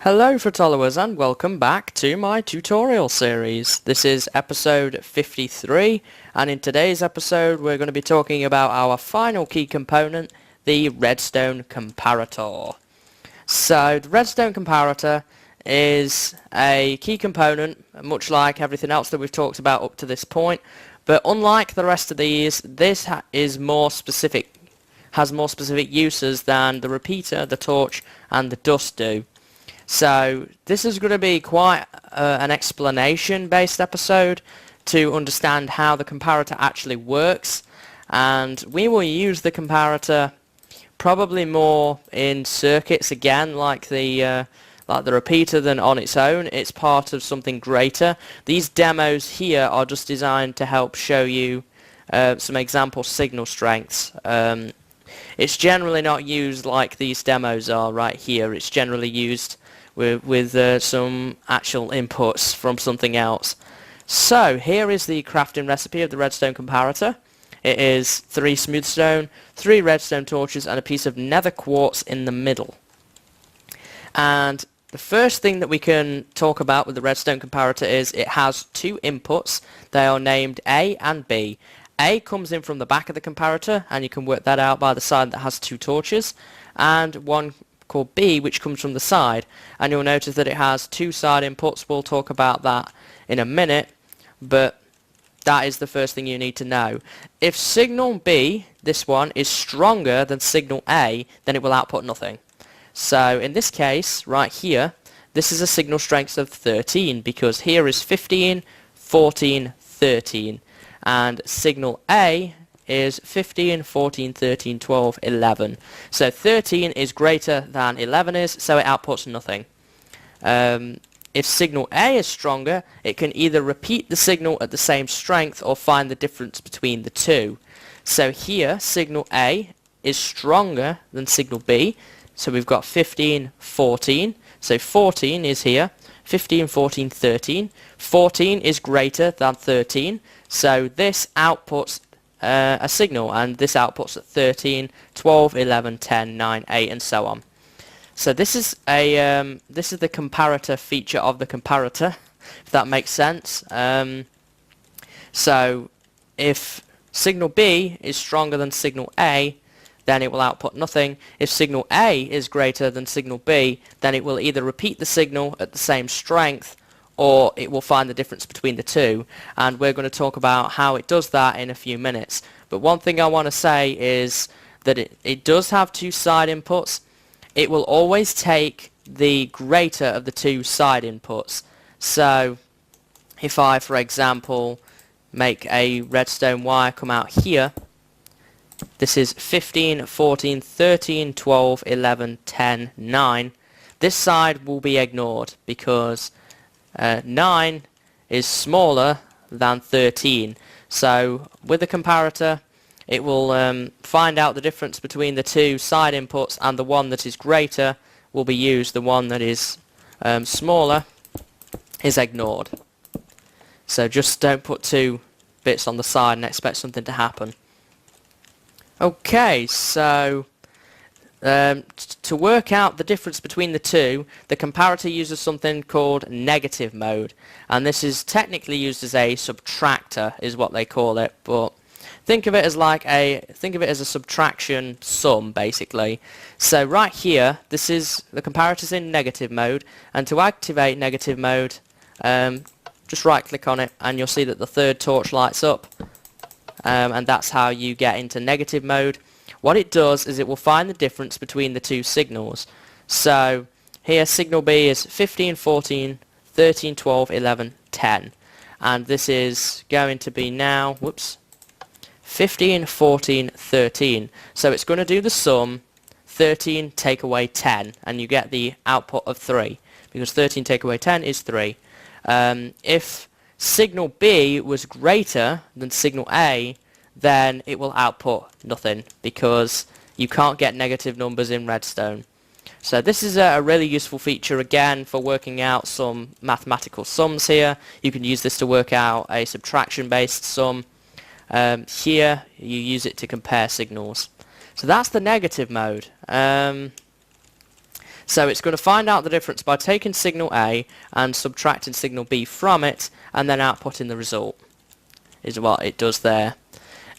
Hello followers and welcome back to my tutorial series. This is episode 53 and in today's episode we're going to be talking about our final key component, the Redstone Comparator. So the Redstone Comparator is a key component much like everything else that we've talked about up to this point, but unlike the rest of these, this has more specific uses than the repeater, the torch and the dust do. So this is going to be quite an explanation based episode to understand how the comparator actually works, and we will use the comparator probably more in circuits again like the repeater than on its own. It's part of something greater. These demos here are just designed to help show you some example signal strengths. It's generally not used like these demos are right here. It's generally used with some actual inputs from something else. So here is the crafting recipe of the Redstone Comparator. It is 3 smooth stone, 3 redstone torches and a piece of nether quartz in the middle. And the first thing that we can talk about with the Redstone Comparator is it has 2 inputs. They are named A and B. A comes in from the back of the comparator, and you can work that out by the side that has 2 torches, and one called B which comes from the side, and you'll notice that it has 2 side inputs. We'll talk about that in a minute, but that is the first thing you need to know. If signal B, this one, is stronger than signal A, then it will output nothing. So in this case right here, this is a signal strength of 13 because here is 15, 14, 13, and signal A is 15, 14, 13, 12, 11. So 13 is greater than 11 is, so it outputs nothing. If signal A is stronger, it can either repeat the signal at the same strength or find the difference between the two. So here, signal A is stronger than signal B, so we've got 15, 14. So 14 is here, 15, 14, 13. 14 is greater than 13, so this outputs a signal, and this outputs at 13, 12, 11, 10, 9, 8 and so on. So this is the comparator feature of the comparator, if that makes sense. So if signal B is stronger than signal A, then it will output nothing. If signal A is greater than signal B, then it will either repeat the signal at the same strength or it will find the difference between the two, and we're going to talk about how it does that in a few minutes. But one thing I want to say is that it does have 2 side inputs. It will always take the greater of the 2 side inputs. So if I, for example, make a redstone wire come out here, this is 15, 14, 13, 12, 11, 10, 9. This side will be ignored because 9 is smaller than 13. So with the comparator, it will find out the difference between the 2 side inputs, and the one that is greater will be used. The one that is smaller is ignored. So just don't put 2 bits on the side and expect something to happen. Okay, so to work out the difference between the 2, the comparator uses something called negative mode, and this is technically used as a subtractor, is what they call it. But think of it as a subtraction sum, basically. So right here, this is the comparator's in negative mode, and to activate negative mode, just right click on it, and you'll see that the 3rd torch lights up, and that's how you get into negative mode. What it does is it will find the difference between the 2 signals. So here signal B is 15, 14, 13, 12, 11, 10. And this is going to be now, 15, 14, 13. So it's going to do the sum, 13 take away 10, and you get the output of 3. Because 13 take away 10 is 3. If signal B was greater than signal A, then it will output nothing because you can't get negative numbers in Redstone. So this is a really useful feature again for working out some mathematical sums here. You can use this to work out a subtraction based sum. Here you use it to compare signals. So that's the negative mode. So it's going to find out the difference by taking signal A and subtracting signal B from it, and then outputting the result, is what it does there.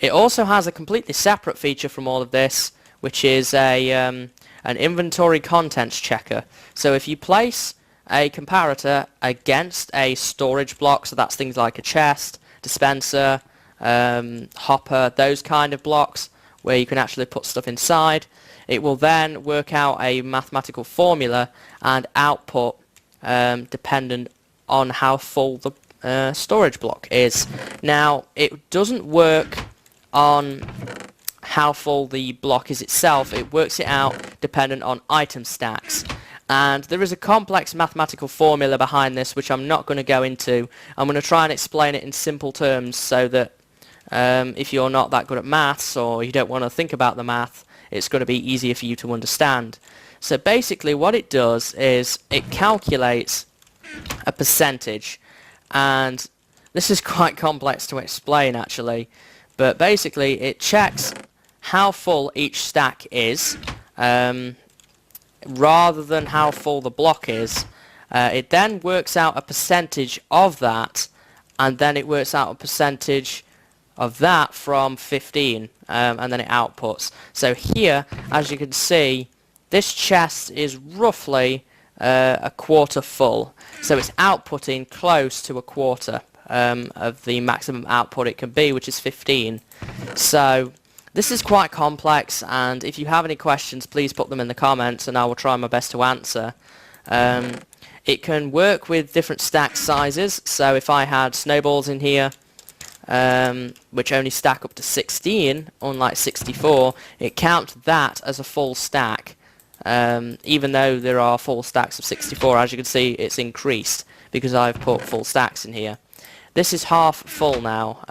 It also has a completely separate feature from all of this, which is an inventory contents checker. So if you place a comparator against a storage block, so that's things like a chest, dispenser, hopper, those kind of blocks where you can actually put stuff inside, it will then work out a mathematical formula and output dependent on how full the storage block is. Now, it doesn't work on how full the block is itself. It works it out dependent on item stacks. And there is a complex mathematical formula behind this, which I'm not going to go into. I'm going to try and explain it in simple terms so that if you're not that good at maths or you don't want to think about the math, it's going to be easier for you to understand. So basically what it does is it calculates a percentage, and this is quite complex to explain actually, but basically it checks how full each stack is rather than how full the block is. It then works out a percentage of that, and then it works out a percentage of that from 15, and then it outputs. So here, as you can see, this chest is roughly a quarter full, so it's outputting close to a quarter of the maximum output it can be, which is 15. So this is quite complex, and if you have any questions, please put them in the comments and I will try my best to answer. It can work with different stack sizes, so if I had snowballs in here, which only stack up to 16, unlike 64, it counts that as a full stack. Even though there are full stacks of 64, as you can see, it's increased because I've put full stacks in here. This is half full now.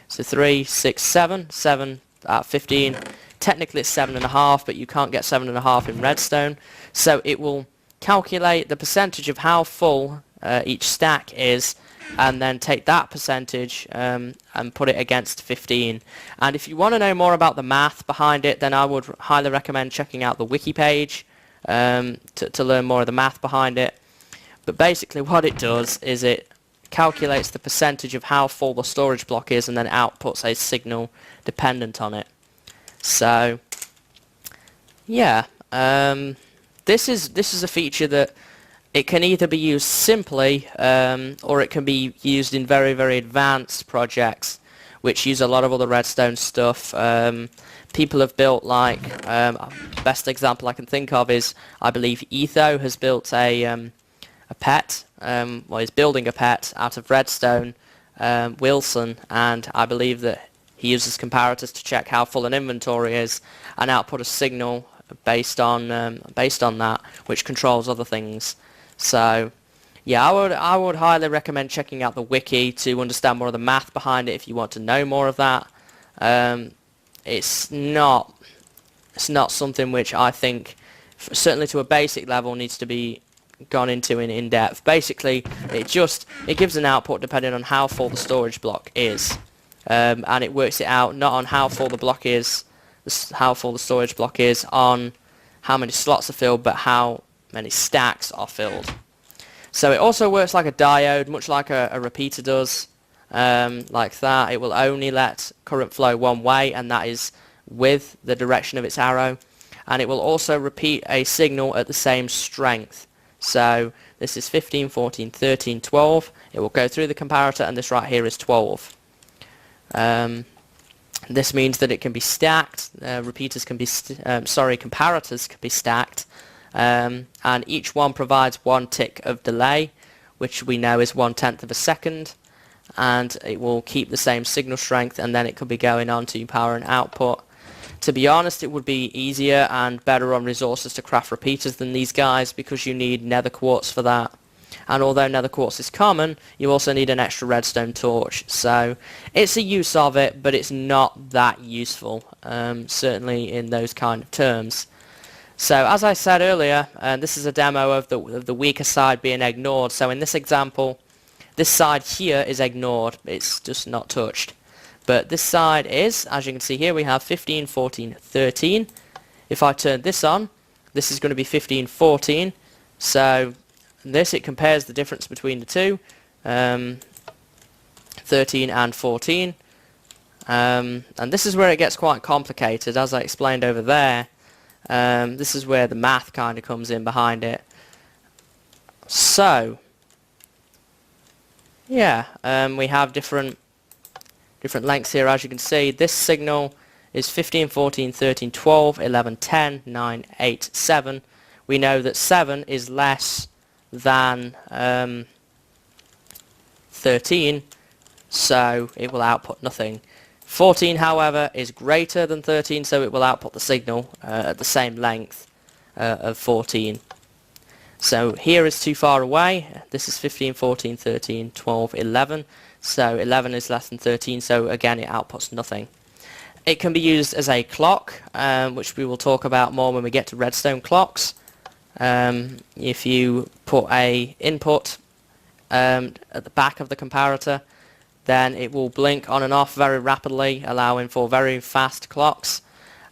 So 3, 6, 7, 7 out of 15. Technically it's 7.5, but you can't get 7.5 in Redstone. So it will calculate the percentage of how full each stack is, and then take that percentage and put it against 15. And if you want to know more about the math behind it, then I would highly recommend checking out the wiki page to learn more of the math behind it. But basically what it does is it calculates the percentage of how full the storage block is and then outputs a signal dependent on it. So yeah, this is a feature that it can either be used simply or it can be used in very, very advanced projects which use a lot of other redstone stuff. People have built, like, best example I can think of is, I believe Etho has built a pet, well, he's building a pet out of redstone, Wilson, and I believe that he uses comparators to check how full an inventory is and output a signal based on that, which controls other things. So yeah, I would highly recommend checking out the wiki to understand more of the math behind it if you want to know more of that. It's not something which I think, certainly to a basic level, needs to be gone into in depth. Basically, it gives an output depending on how full the storage block is, and it works it out not on how full the block is, how full the storage block is, on how many slots are filled, but how many stacks are filled. So it also works like a diode, much like a repeater does, like that. It will only let current flow one way, and that is with the direction of its arrow, and it will also repeat a signal at the same strength. So this is 15, 14, 13, 12. It will go through the comparator, and this right here is 12. This means that it can be stacked. Comparators can be stacked, and each one provides 1 tick of delay, which we know is 1/10 of a second, and it will keep the same signal strength, and then it could be going on to power and output. To be honest, it would be easier and better on resources to craft repeaters than these guys, because you need nether quartz for that. And although nether quartz is common, you also need an extra redstone torch. So it's a use of it, but it's not that useful, certainly in those kind of terms. So as I said earlier, this is a demo of the weaker side being ignored. So in this example, this side here is ignored. It's just not touched. But this side is, as you can see here, we have 15, 14, 13. If I turn this on, This is going to be 1514. So this, it compares the difference between the two, 13 and 14. And this is where it gets quite complicated, as I explained over there. This is where the math kind of comes in behind it. So yeah, we have different lengths here, as you can see. This signal is 15, 14, 13, 12, 11, 10, 9, 8, 7. We know that 7 is less than 13, so it will output nothing. 14, however, is greater than 13, so it will output the signal at the same length of 14. So here is too far away. This is 15, 14, 13, 12, 11. So 11 is less than 13, so again it outputs nothing. It can be used as a clock, which we will talk about more when we get to redstone clocks. If you put a input at the back of the comparator, then it will blink on and off very rapidly, allowing for very fast clocks.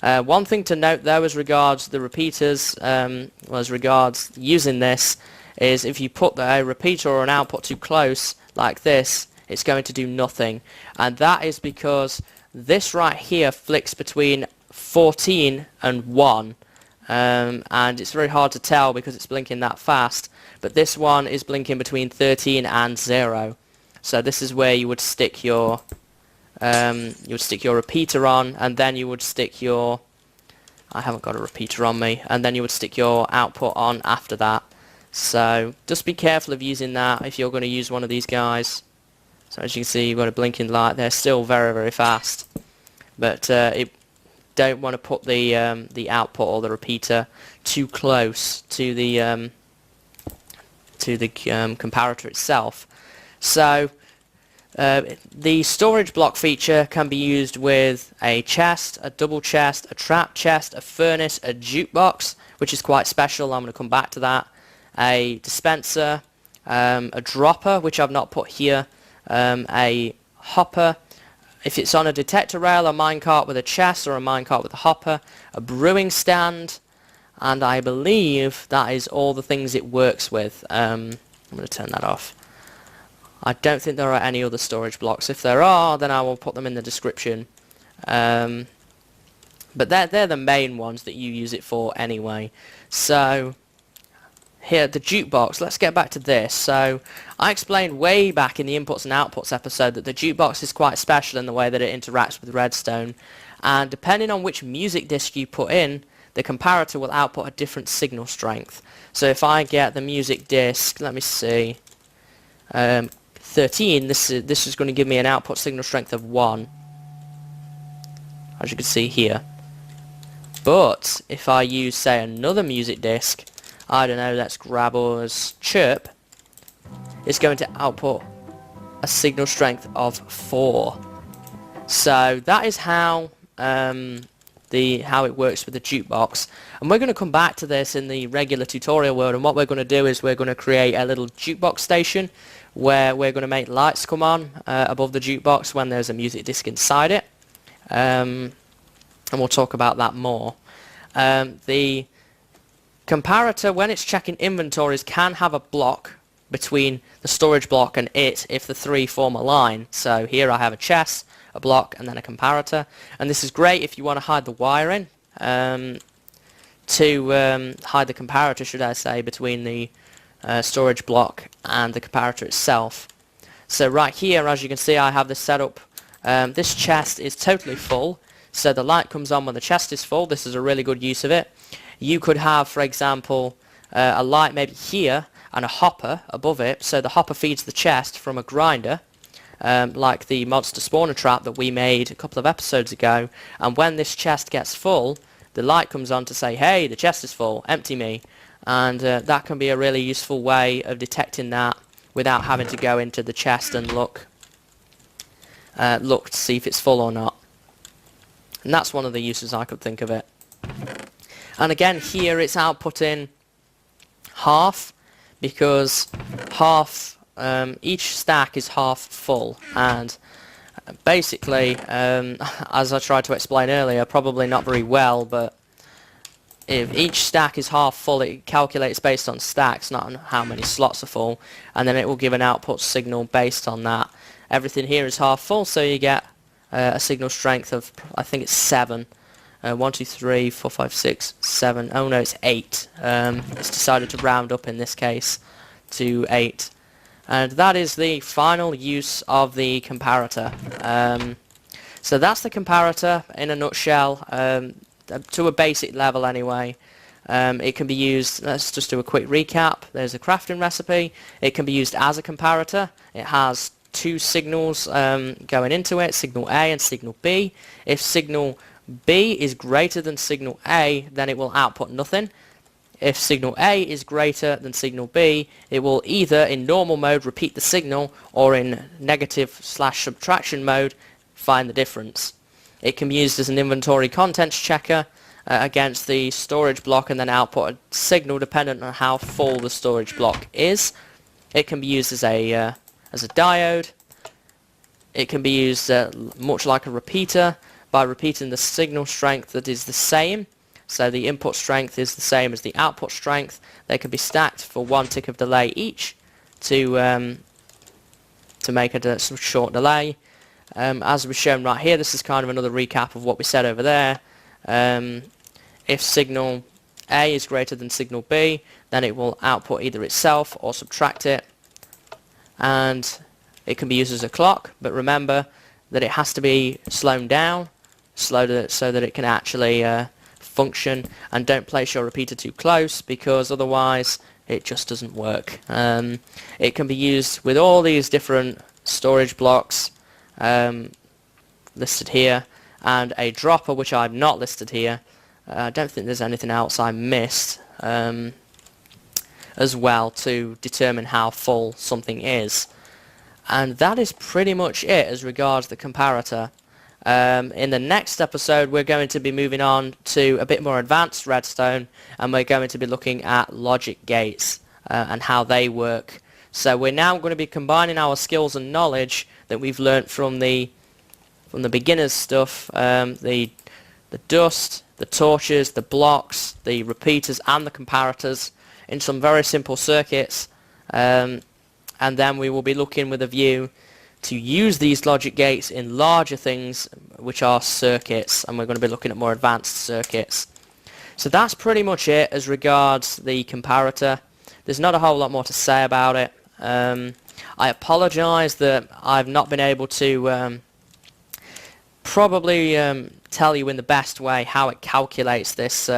One thing to note though as regards the repeaters, as regards using this, is if you put a repeater or an output too close like this, it's going to do nothing. And that is because this right here flicks between 14 and 1. And it's very hard to tell because it's blinking that fast. But this one is blinking between 13 and 0. So this is where you would stick your repeater on, and then you would stick your, I haven't got a repeater on me, and then you would stick your output on after that. So just be careful of using that if you're going to use one of these guys. So as you can see, you've got a blinking light. They're still very, very fast, but it don't want to put the output or the repeater too close to the comparator itself. So the storage block feature can be used with a chest, a double chest, a trap chest, a furnace, a jukebox, which is quite special. I'm going to come back to that. A dispenser, a dropper, which I've not put here, a hopper. If it's on a detector rail, a minecart with a chest or a minecart with a hopper, a brewing stand, and I believe that is all the things it works with. I'm going to turn that off. I don't think there are any other storage blocks. If there are, then I will put them in the description. But they're the main ones that you use it for anyway. So here, the jukebox. Let's get back to this. So I explained way back in the inputs and outputs episode that the jukebox is quite special in the way that it interacts with redstone. And depending on which music disc you put in, the comparator will output a different signal strength. So if I get the music disc, let me see, 13, this is going to give me an output signal strength of 1, as you can see here. But if I use, say, another music disc, I don't know, let's grab us Chirp, it's going to output a signal strength of 4. So that is how how it works with the jukebox. And we're going to come back to this in the regular tutorial world, and what we're going to do is we're going to create a little jukebox station where we're going to make lights come on above the jukebox when there's a music disc inside it. And we'll talk about that more. The comparator, when it's checking inventories, can have a block between the storage block and it if the three form a line. So here I have a chest, a block, and then a comparator. And this is great if you want to hide the wiring, hide the comparator, should I say, between the storage block and the comparator itself. So right here, as you can see, I have this set up. This chest is totally full, so the light comes on when the chest is full. This is a really good use of it. You could have, for example, a light maybe here and a hopper above it, so the hopper feeds the chest from a grinder, like the monster spawner trap that we made a couple of episodes ago. And when this chest gets full, the light comes on to say, hey, the chest is full, empty me. And that can be a really useful way of detecting that without having to go into the chest and look to see if it's full or not. And that's one of the uses I could think of it. And again, here it's outputting half, because each stack is half full. And basically, as I tried to explain earlier, probably not very well, but if each stack is half full, it calculates based on stacks, not on how many slots are full, and then it will give an output signal based on that. Everything here is half full, so you get a signal strength of, I think it's 7. 1, 2, 3, 4, 5, 6, 7. Oh no, it's 8. It's decided to round up in this case to 8. And that is the final use of the comparator. So that's the comparator in a nutshell, to a basic level anyway. It can be used, let's just do a quick recap. There's a crafting recipe. It can be used as a comparator. It has 2 signals going into it, signal A and signal B. If signal B is greater than signal A, then it will output nothing. If signal A is greater than signal B, it will either in normal mode repeat the signal, or in negative/subtraction mode find the difference. It can be used as an inventory contents checker against the storage block, and then output a signal dependent on how full the storage block is. It can be used as a diode. It can be used much like a repeater, by repeating the signal strength that is the same. So the input strength is the same as the output strength. They can be stacked for 1 tick of delay each to make some short delay. As was shown right here, this is kind of another recap of what we said over there. If signal A is greater than signal B, then it will output either itself or subtract it. And it can be used as a clock, but remember that it has to be slowed down so that it can actually function, and don't place your repeater too close, because otherwise it just doesn't work. It can be used with all these different storage blocks listed here, and a dropper, which I've not listed here. I don't think there's anything else I missed as well to determine how full something is. And that is pretty much it as regards the comparator. In the next episode we're going to be moving on to a bit more advanced redstone, and we're going to be looking at logic gates and how they work. So we're now going to be combining our skills and knowledge that we've learnt from the beginners stuff, the dust, the torches, the blocks, the repeaters and the comparators, in some very simple circuits, and then we will be looking with a view to use these logic gates in larger things, which are circuits, and we're going to be looking at more advanced circuits. So that's pretty much it as regards the comparator. There's not a whole lot more to say about it. I apologise that I've not been able to probably tell you in the best way how it calculates this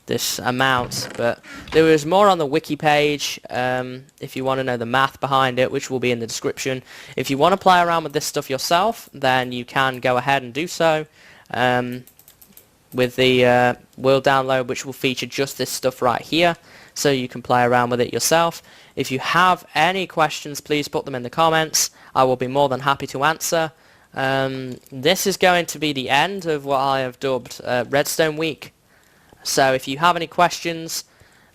this amount, but there is more on the wiki page if you want to know the math behind it, which will be in the description. If you want to play around with this stuff yourself, then you can go ahead and do so with the world download, which will feature just this stuff right here, so you can play around with it yourself. If you have any questions, please put them in the comments. I will be more than happy to answer. This is going to be the end of what I have dubbed Redstone Week. So if you have any questions,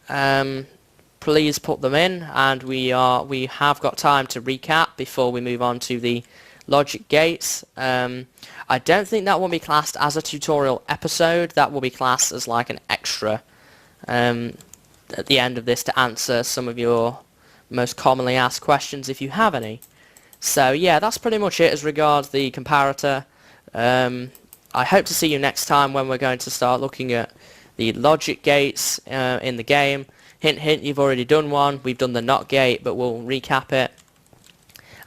please put them in, and we have got time to recap before we move on to the logic gates. I don't think that will be classed as a tutorial episode. That will be classed as like an extra at the end of this to answer some of your most commonly asked questions if you have any. So yeah, that's pretty much it as regards the comparator. I hope to see you next time when we're going to start looking at the logic gates in the game. Hint hint, you've already done one. We've done the NOT gate, but we'll recap it.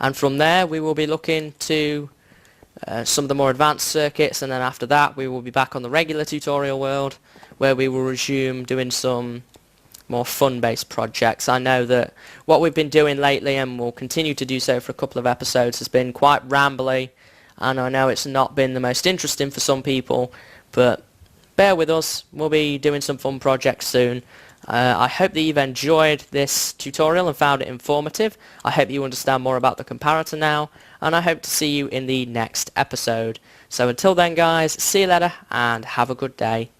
And from there we will be looking to some of the more advanced circuits, and then after that we will be back on the regular tutorial world, where we will resume doing some more fun-based projects. I know that what we've been doing lately, and will continue to do so for a couple of episodes, has been quite rambly, and I know it's not been the most interesting for some people, but bear with us, we'll be doing some fun projects soon. I hope that you've enjoyed this tutorial and found it informative. I hope you understand more about the comparator now, and I hope to see you in the next episode. So until then guys, see you later and have a good day.